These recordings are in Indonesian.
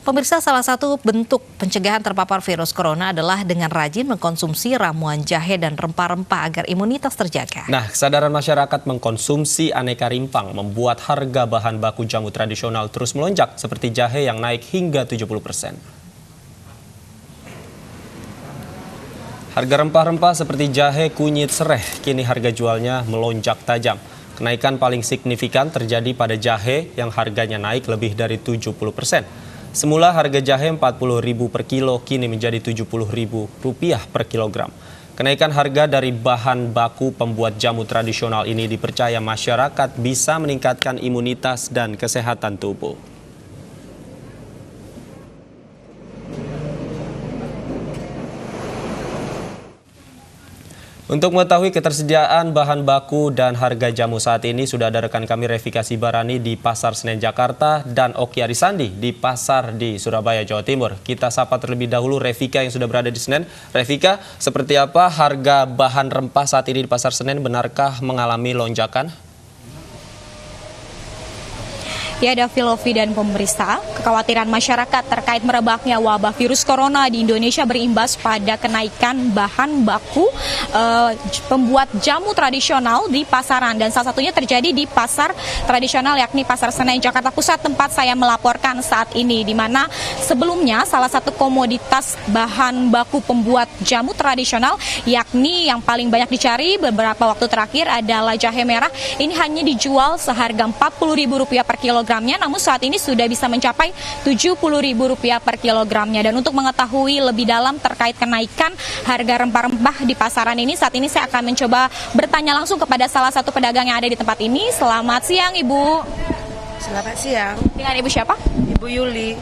Pemirsa, salah satu bentuk pencegahan terpapar virus corona adalah dengan rajin mengkonsumsi ramuan jahe dan rempah-rempah agar imunitas terjaga. Nah, kesadaran masyarakat mengkonsumsi aneka rimpang membuat harga bahan baku jamu tradisional terus melonjak, seperti jahe yang naik hingga 70%. Harga rempah-rempah seperti jahe, kunyit, sereh, kini harga jualnya melonjak tajam. Kenaikan paling signifikan terjadi pada jahe yang harganya naik lebih dari 70%. Semula harga jahe Rp40.000 per kilo, kini menjadi Rp70.000 per kilogram. Kenaikan harga dari bahan baku pembuat jamu tradisional ini dipercaya masyarakat bisa meningkatkan imunitas dan kesehatan tubuh. Untuk mengetahui ketersediaan bahan baku dan harga jamu saat ini, sudah ada rekan kami Revika Sibarani di Pasar Senen Jakarta dan Oki Arisandi di Pasar di Surabaya, Jawa Timur. Kita sapa terlebih dahulu Revika yang sudah berada di Senen. Revika, seperti apa harga bahan rempah saat ini di Pasar Senen? Benarkah mengalami lonjakan? Ya, Davi, Lovi, dan pemirsa, kekhawatiran masyarakat terkait merebaknya wabah virus corona di Indonesia berimbas pada kenaikan bahan baku pembuat jamu tradisional di pasaran. Dan salah satunya terjadi di pasar tradisional, yakni Pasar Senen Jakarta Pusat, tempat saya melaporkan saat ini. Di mana sebelumnya salah satu komoditas bahan baku pembuat jamu tradisional, yakni yang paling banyak dicari beberapa waktu terakhir adalah jahe merah. Ini hanya dijual seharga Rp40.000 per kilogram. Namun saat ini sudah bisa mencapai Rp70.000 per kilogramnya. Dan untuk mengetahui lebih dalam terkait kenaikan harga rempah-rempah di pasaran ini, saat ini saya akan mencoba bertanya langsung kepada salah satu pedagang yang ada di tempat ini. Selamat siang, Ibu. Selamat siang. Dengan Ibu siapa? Ibu Yuli.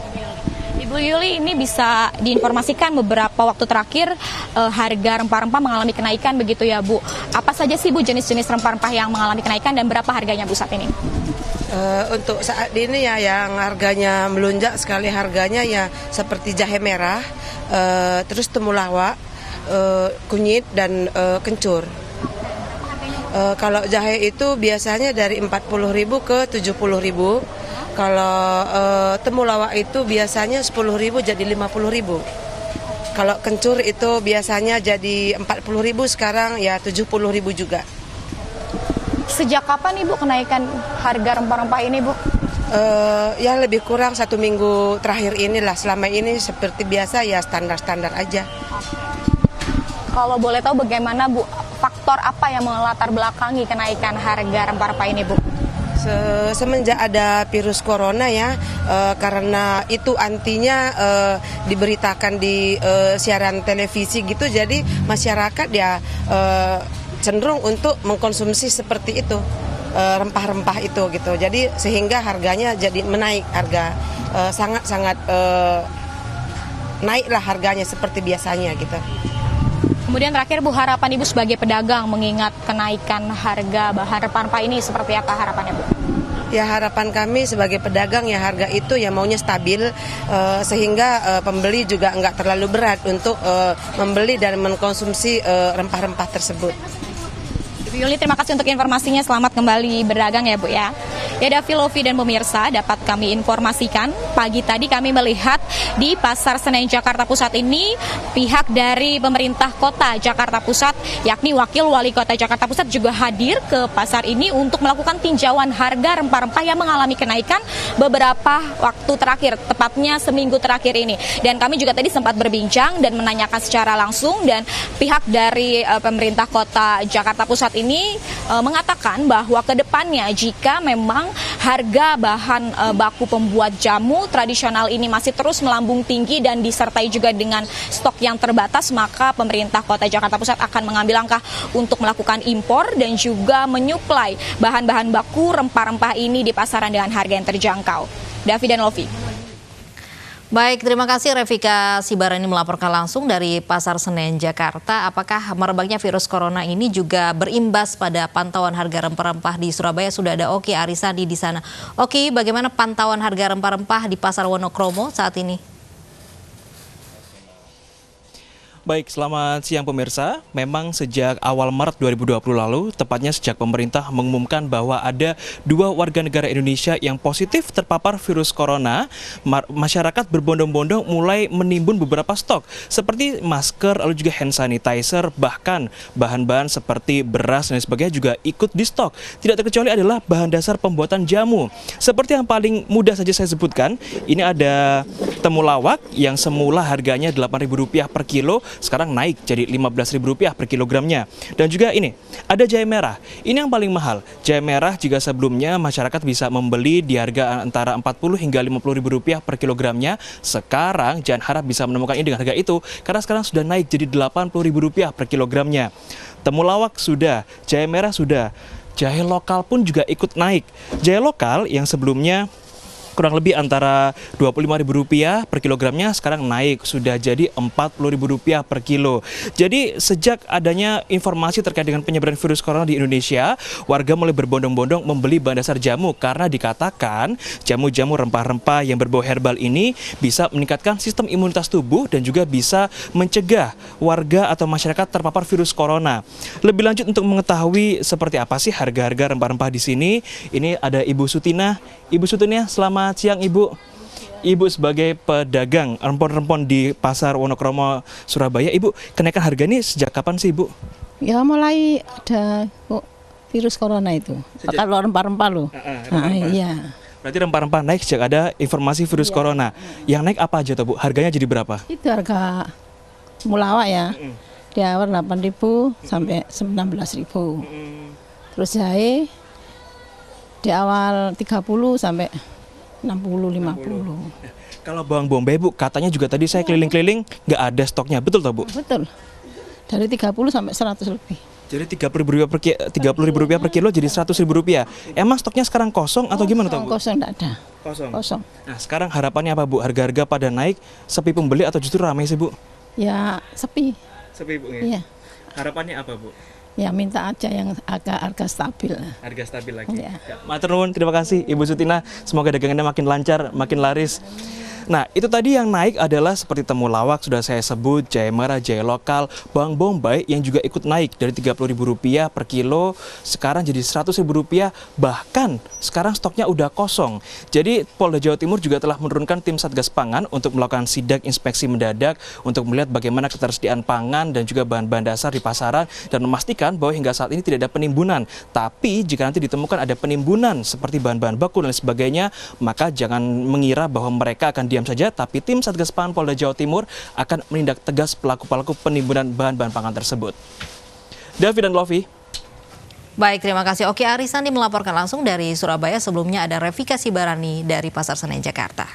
Ibu Yuli, ini bisa diinformasikan beberapa waktu terakhir harga rempah-rempah mengalami kenaikan begitu ya, Bu. Apa saja sih, Bu, jenis-jenis rempah-rempah yang mengalami kenaikan dan berapa harganya, Bu, saat ini? Untuk saat ini ya yang harganya melonjak sekali harganya ya seperti jahe merah, terus temulawak, kunyit dan kencur. Kalau jahe itu biasanya dari Rp40.000 ke Rp70.000. Kalau temulawak itu biasanya Rp10.000 jadi Rp50.000. Kalau kencur itu biasanya jadi Rp40.000, sekarang ya Rp70.000 juga. Sejak kapan Ibu kenaikan harga rempah-rempah ini, Bu? Ya lebih kurang 1 minggu terakhir inilah. Selama ini seperti biasa ya standar-standar aja. Kalau boleh tahu bagaimana, Bu, faktor apa yang melatar belakangi kenaikan harga rempah-rempah ini, Bu? Semenjak ada virus corona ya, karena itu antinya diberitakan di siaran televisi gitu, jadi masyarakat ya cenderung untuk mengkonsumsi seperti itu, rempah-rempah itu gitu. Jadi sehingga harganya jadi menaik, harga sangat-sangat naiklah harganya seperti biasanya gitu. Kemudian terakhir, Bu, harapan Ibu sebagai pedagang mengingat kenaikan harga bahan rempah-rempah ini seperti apa harapannya, Bu? Ya, harapan kami sebagai pedagang ya harga itu ya maunya stabil, sehingga pembeli juga nggak terlalu berat untuk membeli dan mengkonsumsi rempah-rempah tersebut. Ibu Yuli, terima kasih untuk informasinya. Selamat kembali berdagang ya, Bu ya. Ya, Davi, Lovi, dan pemirsa, dapat kami informasikan pagi tadi kami melihat di Pasar Senen Jakarta Pusat ini pihak dari pemerintah kota Jakarta Pusat, yakni Wakil Wali Kota Jakarta Pusat, juga hadir ke pasar ini untuk melakukan tinjauan harga rempah-rempah yang mengalami kenaikan beberapa waktu terakhir, tepatnya seminggu terakhir ini. Dan kami juga tadi sempat berbincang dan menanyakan secara langsung, dan pihak dari pemerintah kota Jakarta Pusat ini mengatakan bahwa ke depannya jika memang harga bahan baku pembuat jamu tradisional ini masih terus melambung tinggi dan disertai juga dengan stok yang terbatas, maka pemerintah kota Jakarta Pusat akan mengambil langkah untuk melakukan impor dan juga menyuplai bahan-bahan baku rempah-rempah ini di pasaran dengan harga yang terjangkau. Davi dan Lovi. Baik, terima kasih Revika Sibarani melaporkan langsung dari Pasar Senen Jakarta. Apakah merebaknya virus corona ini juga berimbas pada pantauan harga rempah-rempah di Surabaya? Sudah ada Oki Arisandi di sana. Oki, bagaimana pantauan harga rempah-rempah di Pasar Wonokromo saat ini? Baik, selamat siang pemirsa. Memang sejak awal Maret 2020 lalu, tepatnya sejak pemerintah mengumumkan bahwa ada 2 warga negara Indonesia yang positif terpapar virus corona, masyarakat berbondong-bondong mulai menimbun beberapa stok seperti masker, lalu juga hand sanitizer, bahkan bahan-bahan seperti beras dan sebagainya juga ikut di stok. Tidak terkecuali adalah bahan dasar pembuatan jamu. Seperti yang paling mudah saja saya sebutkan, ini ada temulawak yang semula harganya Rp8.000 per kilo, sekarang naik jadi Rp15.000 per kilogramnya. Dan juga ini, ada jahe merah. Ini yang paling mahal. Jahe merah jika sebelumnya masyarakat bisa membeli di harga antara Rp40 hingga Rp50.000 per kilogramnya, sekarang jangan harap bisa menemukan ini dengan harga itu, karena sekarang sudah naik jadi Rp80.000 per kilogramnya. Temulawak sudah, jahe merah sudah, jahe lokal pun juga ikut naik. Jahe lokal yang sebelumnya kurang lebih antara Rp25.000 per kilogramnya, sekarang naik sudah jadi Rp40.000 per kilo. Jadi sejak adanya informasi terkait dengan penyebaran virus corona di Indonesia, warga mulai berbondong-bondong membeli bahan dasar jamu karena dikatakan jamu-jamu rempah-rempah yang berbau herbal ini bisa meningkatkan sistem imunitas tubuh dan juga bisa mencegah warga atau masyarakat terpapar virus corona. Lebih lanjut untuk mengetahui seperti apa sih harga-harga rempah-rempah di sini, ini ada Ibu Sutina. Ibu Sutina, selamat siang Ibu. Ibu sebagai pedagang rempon-rempon di Pasar Wonokromo, Surabaya, Ibu kenaikan harga ini sejak kapan sih Ibu? Ya mulai ada kok virus corona itu. Kalau rempah-rempah loh. Iya. Berarti rempah-rempah naik sejak ada informasi virus corona. Yang naik apa aja tuh Bu? Harganya jadi berapa? Itu harga mulawak ya. Di awal 8.000 sampai 19.000. Terus jahe di awal 30 sampai 60-50. Kalau bawang bombay Bu, katanya juga tadi saya keliling-keliling nggak ada stoknya, betul toh Bu? Betul. Dari 30 sampai 100 lebih. Jadi Rp30.000 per kilo jadi Rp100.000. Emang stoknya sekarang kosong atau gimana toh Bu? Kosong enggak ada. Kosong. Nah sekarang harapannya apa Bu? Harga-harga pada naik, sepi pembeli atau justru ramai sih Bu? Ya sepi. Sepi Bu ya? Iya. Harapannya apa Bu? Ya minta aja yang agak harga stabil. Harga stabil lagi. Ya. Matur nuwun, terima kasih Ibu Sutina. Semoga dagangannya makin lancar, makin laris. Nah, itu tadi yang naik adalah seperti temulawak sudah saya sebut, jahe merah, jahe lokal, bawang bombay yang juga ikut naik dari Rp30.000 per kilo, sekarang jadi Rp100.000, bahkan sekarang stoknya udah kosong. Jadi Polda Jawa Timur juga telah menurunkan tim Satgas Pangan untuk melakukan sidak inspeksi mendadak untuk melihat bagaimana ketersediaan pangan dan juga bahan-bahan dasar di pasaran dan memastikan bahwa hingga saat ini tidak ada penimbunan. Tapi jika nanti ditemukan ada penimbunan seperti bahan-bahan baku dan sebagainya, maka jangan mengira bahwa mereka akan diam saja, tapi tim Satgas Pangan Polda Jawa Timur akan menindak tegas pelaku-pelaku penimbunan bahan-bahan pangan tersebut. Davi dan Lovi. Baik, terima kasih. Oki Arisandi melaporkan langsung dari Surabaya. Sebelumnya ada Revika Sibarani dari Pasar Senen, Jakarta.